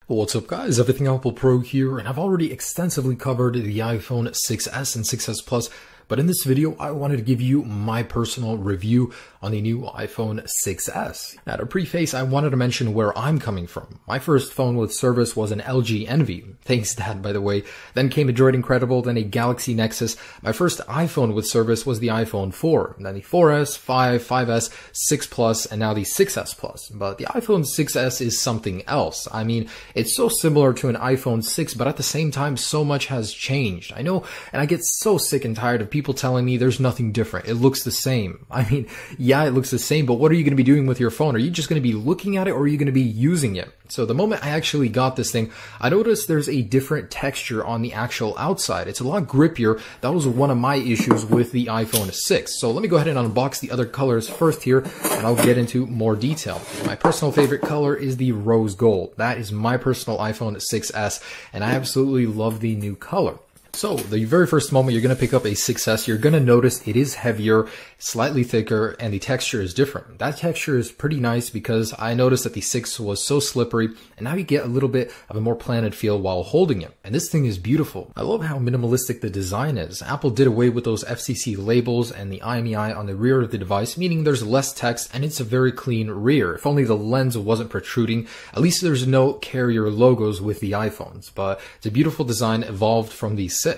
What's up guys, Everything Apple Pro here, and I've already extensively covered the iPhone 6s and 6s Plus, but in this video I wanted to give you my personal review on the new iPhone 6s. Now to preface, I wanted to mention where I'm coming from. My first phone with service was an LG Envy, thanks Dad by the way, then came a Droid Incredible, then a Galaxy Nexus. My first iPhone with service was the iPhone 4, then the 4S, 5, 5S, 6 Plus, and now the 6s Plus. But the iPhone 6s is something else. I mean, it's so similar to an iPhone 6, but at the same time, so much has changed. I know, and I get so sick and tired of people telling me there's nothing different. It looks the same. I mean, yeah, it looks the same, but what are you going to be doing with your phone? Are you just going to be looking at it, or are you going to be using it? So the moment I actually got this thing, I noticed there's a different texture on the actual outside. It's a lot grippier. That was one of my issues with the iPhone 6. So let me go ahead and unbox the other colors first here, and I'll get into more detail. My personal favorite color is the rose gold. That is my personal iPhone 6s, and I absolutely love the new color. So the very first moment you're going to pick up a 6s, you're going to notice it is heavier, slightly thicker, and the texture is different. That texture is pretty nice because I noticed that the 6 was so slippery, and now you get a little bit of a more planted feel while holding it. And this thing is beautiful. I love how minimalistic the design is. Apple did away with those FCC labels and the IMEI on the rear of the device, meaning there's less text and it's a very clean rear. If only the lens wasn't protruding. At least there's no carrier logos with the iPhones, but it's a beautiful design evolved from the 6.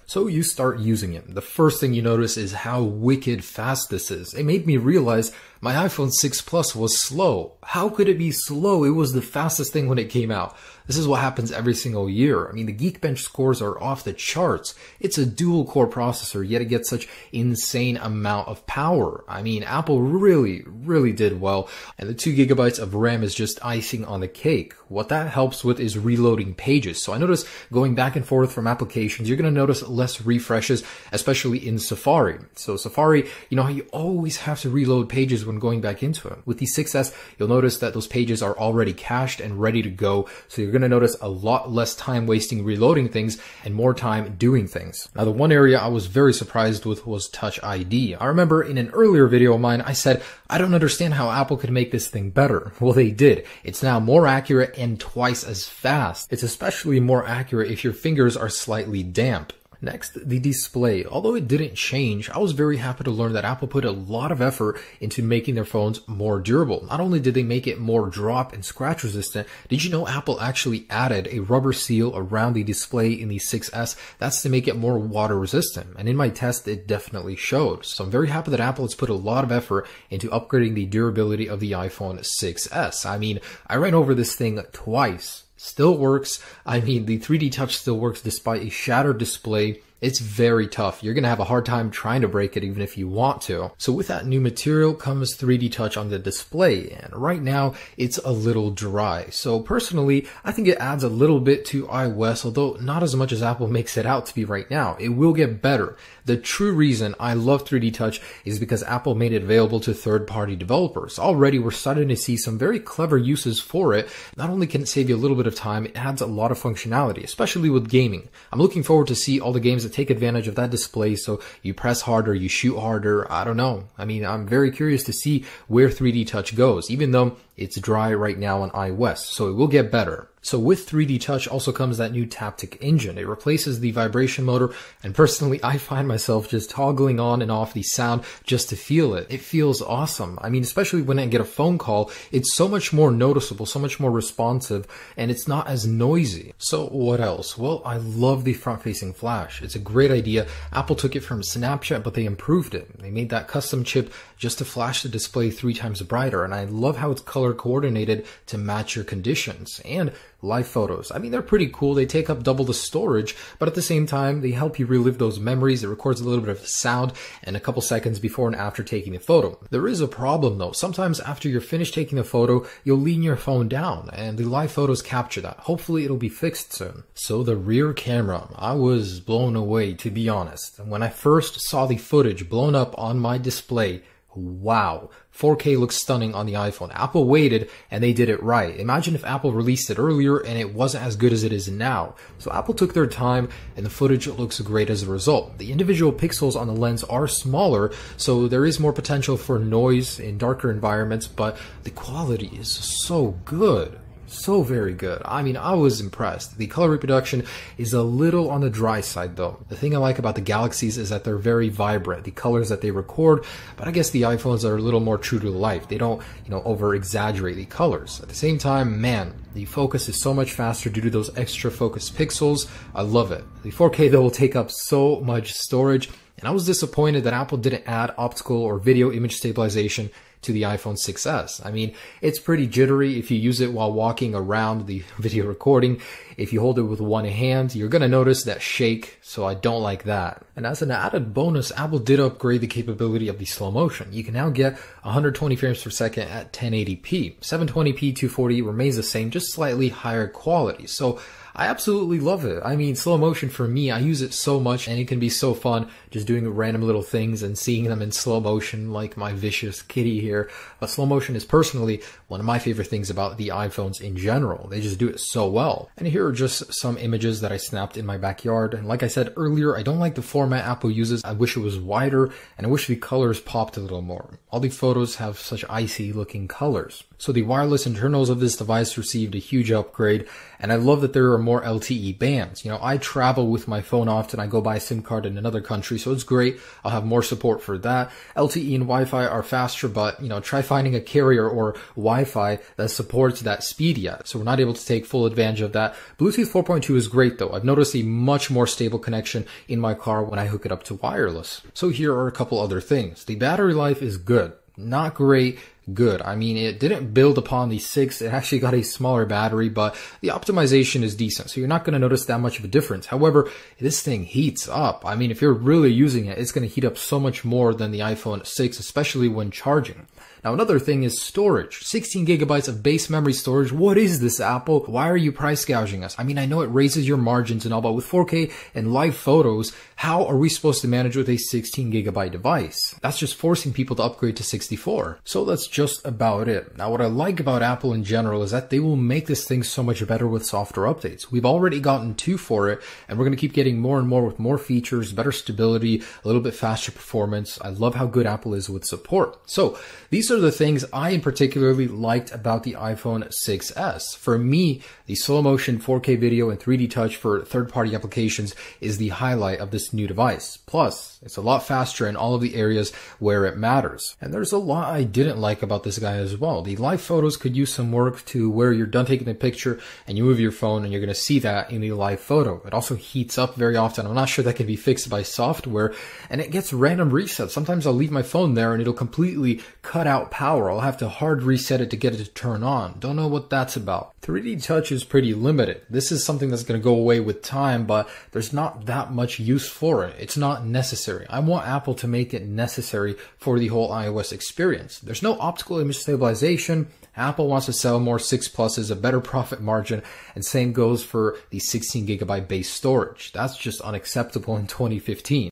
So you start using it. The first thing you notice is how wicked fast this is. It made me realize my iPhone 6 Plus was slow. How could it be slow? It was the fastest thing when it came out. This is what happens every single year. I mean, the Geekbench scores are off the charts. It's a dual-core processor, yet it gets such insane amount of power. I mean, Apple really did well, and the 2 gigabytes of RAM is just icing on the cake. What that helps with is reloading pages. So I notice going back and forth from applications, you're going to notice less refreshes, especially in Safari. So Safari, you know how you always have to reload pages when going back into it. With the 6s, you'll notice that those pages are already cached and ready to go. So you're going to notice a lot less time wasting reloading things and more time doing things. Now, the one area I was very surprised with was Touch ID. I remember in an earlier video of mine, I said, I don't understand how Apple could make this thing better. Well, they did. It's now more accurate and twice as fast. It's especially more accurate if your fingers are slightly damp. Next, the display. Although it didn't change, I was very happy to learn that Apple put a lot of effort into making their phones more durable. Not only did they make it more drop and scratch resistant, did you know Apple actually added a rubber seal around the display in the 6s? That's to make it more water resistant. And in my test, it definitely showed. So I'm very happy that Apple has put a lot of effort into upgrading the durability of the iPhone 6s. I mean, I ran over this thing twice. Still works. I mean, the 3D Touch still works despite a shattered display. It's very tough. You're going to have a hard time trying to break it even if you want to. So with that new material comes 3D Touch on the display, and right now it's a little dry. So personally, I think it adds a little bit to iOS, although not as much as Apple makes it out to be right now. It will get better. The true reason I love 3D Touch is because Apple made it available to third-party developers. Already we're starting to see some very clever uses for it. Not only can it save you a little bit of time, it adds a lot of functionality, especially with gaming. I'm looking forward to see all the games that take advantage of that display, so you press harder, you shoot harder. I don't know. I mean, I'm very curious to see where 3D Touch goes, even though it's dry right now on iOS, so it will get better. So with 3D Touch also comes that new Taptic engine. It replaces the vibration motor, and personally, I find myself just toggling on and off the sound just to feel it. It feels awesome. I mean, especially when I get a phone call, it's so much more noticeable, so much more responsive, and it's not as noisy. So what else? Well, I love the front-facing flash. It's a great idea. Apple took it from Snapchat, but they improved it. They made that custom chip just to flash the display 3 times brighter, and I love how it's color coordinated to match your conditions. And live photos. I mean, they're pretty cool. They take up double the storage, but at the same time, they help you relive those memories. It records a little bit of sound and a couple seconds before and after taking the photo. There is a problem though. Sometimes after you're finished taking the photo, you'll lean your phone down and the live photos capture that. Hopefully it'll be fixed soon. So the rear camera, I was blown away, to be honest. When I first saw the footage blown up on my display, wow, 4K looks stunning on the iPhone. Apple waited and they did it right. Imagine if Apple released it earlier and it wasn't as good as it is now. So Apple took their time and the footage looks great as a result. The individual pixels on the lens are smaller, so there is more potential for noise in darker environments, but the quality is so good. So very good. I mean, I was impressed. The color reproduction is a little on the dry side though. The thing I like about the Galaxies is that they're very vibrant, the colors that they record, but I guess the iPhones are a little more true to life. They don't, over exaggerate the colors. At the same time, man, the focus is so much faster due to those extra focus pixels. I love it. The 4K though will take up so much storage, and I was disappointed that Apple didn't add optical or video image stabilization to the iPhone 6s. I mean, it's pretty jittery if you use it while walking around the video recording. If you hold it with one hand, you're gonna notice that shake, so I don't like that. And as an added bonus, Apple did upgrade the capability of the slow motion. You can now get 120 frames per second at 1080p. 720p 240 remains the same, just slightly higher quality. So I absolutely love it. I mean, slow motion for me, I use it so much, and it can be so fun just doing random little things and seeing them in slow motion like my vicious kitty here. But slow motion is personally one of my favorite things about the iPhones in general. They just do it so well. And here are just some images that I snapped in my backyard. And like I said earlier, I don't like the format Apple uses. I wish it was wider, and I wish the colors popped a little more. All the photos have such icy looking colors. So the wireless internals of this device received a huge upgrade, and I love that there are more LTE bands. I travel with my phone often. I go buy a SIM card in another country, so it's great. I'll have more support for that. LTE and Wi-Fi are faster, but try finding a carrier or Wi-Fi that supports that speed yet. So we're not able to take full advantage of that. Bluetooth 4.2 is great though. I've noticed a much more stable connection in my car when I hook it up to wireless. So here are a couple other things. The battery life is good. Not great, good. I mean, it didn't build upon the 6. It actually got a smaller battery, but the optimization is decent, so you're not going to notice that much of a difference. However, this thing heats up. I mean, if you're really using it, it's going to heat up so much more than the iPhone 6, especially when charging. Now, another thing is storage. 16 gigabytes of base memory storage. What is this, Apple? Why are you price gouging us? I mean, I know it raises your margins and all, but with 4K and live photos, how are we supposed to manage with a 16 gigabyte device? That's just forcing people to upgrade to 64. So that's just about it. Now, what I like about Apple in general is that they will make this thing so much better with software updates. We've already gotten 2 for it, and we're going to keep getting more and more with more features, better stability, a little bit faster performance. I love how good Apple is with support. So these are the things I particularly liked about the iPhone 6s. For me, the slow motion 4K video and 3D touch for third-party applications is the highlight of this new device. Plus, it's a lot faster in all of the areas where it matters. And there's a lot I didn't like about this guy as well. The live photos could use some work to where you're done taking the picture and you move your phone and you're going to see that in the live photo. It also heats up very often. I'm not sure that can be fixed by software, and it gets random resets. Sometimes I'll leave my phone there and it'll completely cut out power. I'll have to hard reset it to get it to turn on. Don't know what that's about. 3D touch is pretty limited. This is something that's going to go away with time, but there's not that much use for it. It's not necessary. I want Apple to make it necessary for the whole iOS experience. There's no optical image stabilization. Apple wants to sell more 6 Pluses, a better profit margin, and same goes for the 16 gigabyte base storage. That's just unacceptable in 2015.